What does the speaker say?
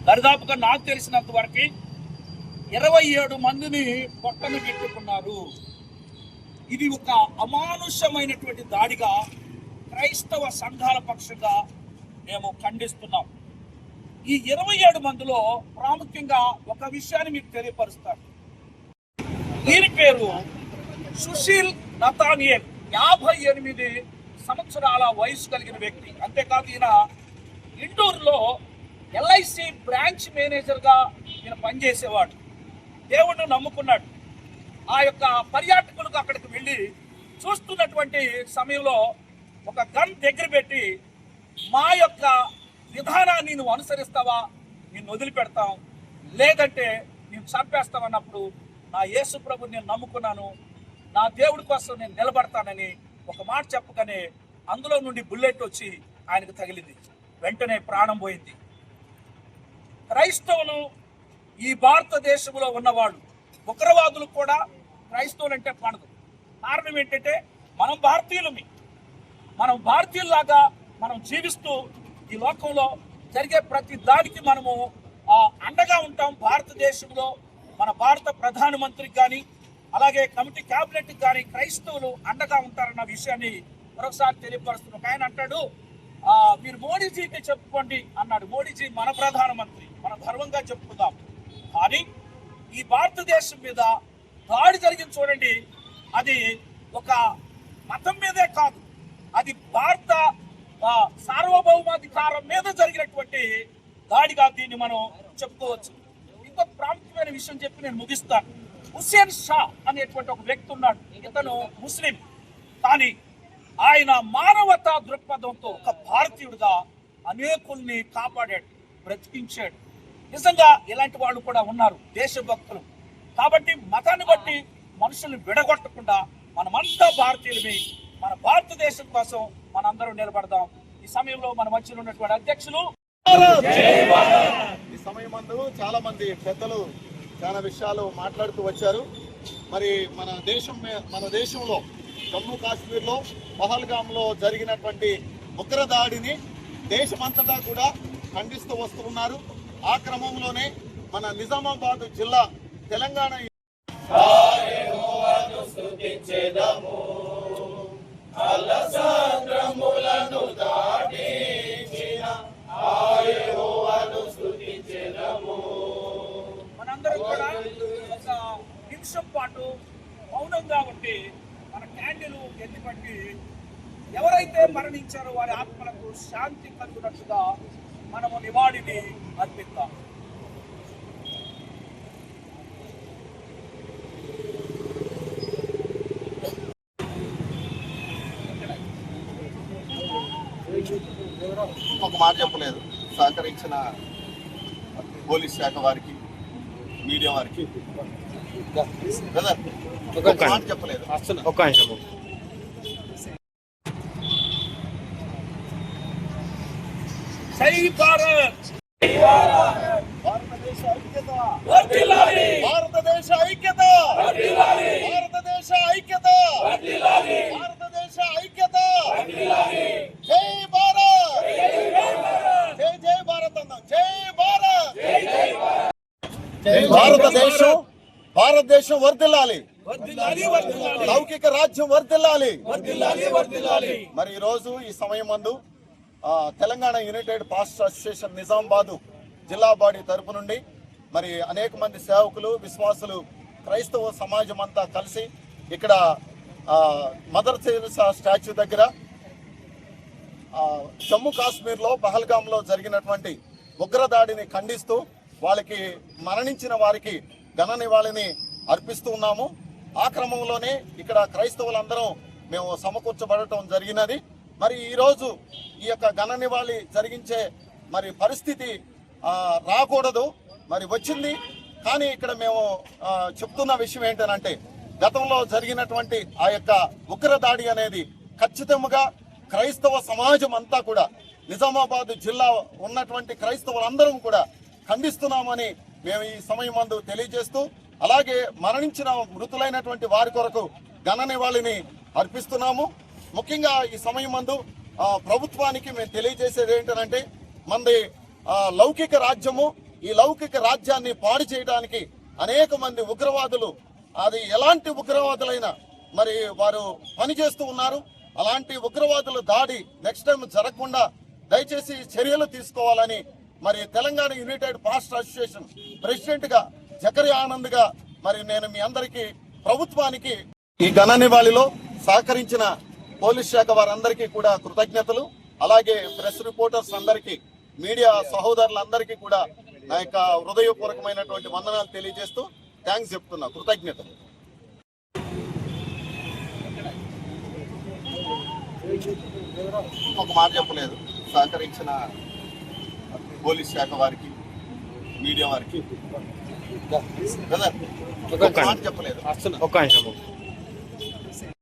దరిదాపుగా నాకు తెలిసినంత వరకు 27 మందిని పొట్టను పెట్టుకున్నారు. ఇది ఒక అమానుషమైనటువంటి దాడిగా క్రైస్తవ సంఘాల పక్షంగా మేము ఖండిస్తున్నాం. ఈ 27 మందిలో ప్రాముఖ్యంగా ఒక విషయాన్ని మీకు తెలియపరుస్తాను. దీని పేరు సుశీల్ నతానియల్, 58 సంవత్సరాల వయసు కలిగిన వ్యక్తి. అంతేకాదు ఈయన ఇండోర్లో LIC బ్రాంచ్ మేనేజర్గా ఈయన పనిచేసేవాడు. దేవుణ్ణి నమ్ముకున్నాడు. ఆ యొక్క పర్యాటకులకు అక్కడికి వెళ్ళి చూస్తున్నటువంటి సమయంలో ఒక గన్ దగ్గర పెట్టి, మా యొక్క విధానాన్ని నువ్వు అనుసరిస్తావా, నేను వదిలిపెడతాం, లేదంటే నేను చంపేస్తామన్నప్పుడు నా యేసు ప్రభుని నేను నమ్ముకున్నాను, నా దేవుడి కోసం నేను నిలబడతానని ఒక మాట చెప్పగానే అందులో నుండి బుల్లెట్ వచ్చి ఆయనకు తగిలింది. వెంటనే ప్రాణం పోయింది. క్రైస్తవులు ఈ భారతదేశంలో ఉన్నవాళ్ళు, ఉగ్రవాదులు కూడా క్రైస్తవులు అంటే పడదు. కారణం ఏంటంటే మనం భారతీయులమి. మనం భారతీయుల్లాగా మనం జీవిస్తూ ఈ లోకంలో జరిగే ప్రతి దానికి మనము అండగా ఉంటాం. భారతదేశంలో మన భారత ప్రధానమంత్రికి కానీ అలాగే కమిటీ క్యాబినెట్కి కానీ క్రైస్తవులు అండగా ఉంటారన్న విషయాన్ని మరొకసారి తెలియపరుస్తున్నాం. ఆయన అంటాడు, మీరు మోడీజీకి చెప్పుకోండి అన్నాడు. మోడీజీ మన ప్రధానమంత్రి, మనం గర్వంగా చెప్పుకుందాం. కానీ ఈ భారతదేశం మీద దాడి జరిగింది చూడండి, అది ఒక మతం మీదే కాదు, అది భారత సార్వభౌమాధికారం మీద జరిగినటువంటి దాడిగా దీన్ని మనం చెప్పుకోవచ్చు. ఇంకొక ప్రాముఖ్యమైన విషయం చెప్పి నేను ముగిస్తాను. హుస్సేన్ షా అనేటువంటి ఒక వ్యక్తి ఉన్నాడు. ఇతను ముస్లిం, కానీ ఆయన మానవతా దృక్పథంతో ఒక భారతీయుడిగా అనేకుల్ని కాపాడాడు, బ్రతికించాడు. నిజంగా ఇలాంటి వాళ్ళు కూడా ఉన్నారు, దేశభక్తులు. కాబట్టి మతాన్ని బట్టి మనుషుల్ని విడగొట్టకుండా మనమంతా భారతీయులమే, మన భారతదేశం కోసం మనందరం నిలబడదాం. ఈ సమయంలో మన మధ్యలో ఉన్నటువంటి అధ్యక్షులు, ఈ సమయం మందు చాలా మంది పెద్దలు చాలా విషయాలు మాట్లాడుతూ వచ్చారు. మరి మన దేశంలో జమ్మూ కాశ్మీర్లో పహల్గామ్లో జరిగినటువంటి ఉగ్ర దాడిని దేశమంతటా కూడా ఖండిస్తూ వస్తూ ఉన్నారు. ఆ క్రమంలోనే మన నిజామాబాద్ జిల్లా తెలంగాణ మనందరం కూడా ఒక నిమిషం పాటు మౌనంగా ఉండి మన క్యాండిల్ ఎత్తిపట్టి ఎవరైతే మరణించారో వారి ఆత్మలకు శాంతి కలుగునట్టుగా మనము నివాళిని అర్పిద్దాం. ఒక మాట చెప్పలేదు. సహకరించిన పోలీస్ శాఖ వారికి, మీడియా వారికి మాట చెప్పలేదు. జై భారత్, భారతదేశ ఐక్యత, భారతదేశ ఐక్యత, భారతదేశ ఐక్యత, భారతదేశ ఐక్యత. జై భారత్, జై జై భారత్ అన్నాం. జై భారత్. భారతదేశం వర్ధిల్లాలి, లౌకిక రాజ్యం వర్ధిల్లాలి. మరి ఈ రోజు ఈ సమయం మందు Telangana United pastor association Nizamabad జిల్లా బాడీ తరపు నుండి మరి అనేక మంది సేవకులు, విశ్వాసులు, క్రైస్తవ సమాజం అంతా కలిసి ఇక్కడ మదర్ తెరెసా స్టాచ్యూ దగ్గర జమ్మూ కాశ్మీర్లో పహల్గామ్లో జరిగినటువంటి ఉగ్రదాడిని ఖండిస్తూ వాళ్ళకి మరణించిన వారికి ఘన నివాళిని అర్పిస్తూ ఉన్నాము. ఆ క్రమంలోనే ఇక్కడ క్రైస్తవులందరం మేము సమకూర్చబడటం జరిగినది. మరి ఈరోజు ఈ యొక్క ఘన నివాళి జరిగించే మరి పరిస్థితి రాకూడదు, మరి వచ్చింది. కానీ ఇక్కడ మేము చెప్తున్న విషయం ఏంటంటే, గతంలో జరిగినటువంటి ఆ యొక్క ఉగ్రదాడి అనేది ఖచ్చితంగా క్రైస్తవ సమాజం అంతా కూడా, నిజామాబాద్ జిల్లా ఉన్నటువంటి క్రైస్తవులందరం కూడా ఖండిస్తున్నామని మేము ఈ సమయం మందు తెలియజేస్తూ, అలాగే మరణించిన మృతులైనటువంటి వారి కొరకు ఘన నివాళిని అర్పిస్తున్నాము. ముఖ్యంగా ఈ సమయం మందు ప్రభుత్వానికి మేము తెలియజేసేది ఏంటంటే, మనది లౌకిక రాజ్యము, ఈ లౌకిక రాజ్యాన్ని పాడు చేయడానికి అనేక మంది ఉగ్రవాదులు, అది ఎలాంటి ఉగ్రవాదులైనా మరి వారు పనిచేస్తూ ఉన్నారు. అలాంటి ఉగ్రవాదుల దాడి నెక్స్ట్ టైం జరగకుండా దయచేసి చర్యలు తీసుకోవాలని మరి Telangana United pastor association president గా జకరి ఆనంద్ గా మరి నేను మీ అందరికీ, ప్రభుత్వానికి ఈ ఘన నివాళిలో సహకరించిన పోలీస్ శాఖ వారందరికీ కూడా కృతజ్ఞతలు. అలాగే ప్రెస్ రిపోర్టర్స్ అందరికీ, మీడియా సహోదరులందరికీ కూడా నా యొక్క హృదయపూర్వకమైనటువంటి వందనాలు తెలియజేస్తూ థ్యాంక్స్ చెప్తున్నా, కృతజ్ఞతలు. ఒక మాట చెప్పలేదు, సహకరించిన పోలీస్ శాఖ వారికి, మీడియా వారికి. ఒక మాట చెప్పలేదు. ఒక్క నిమిషం.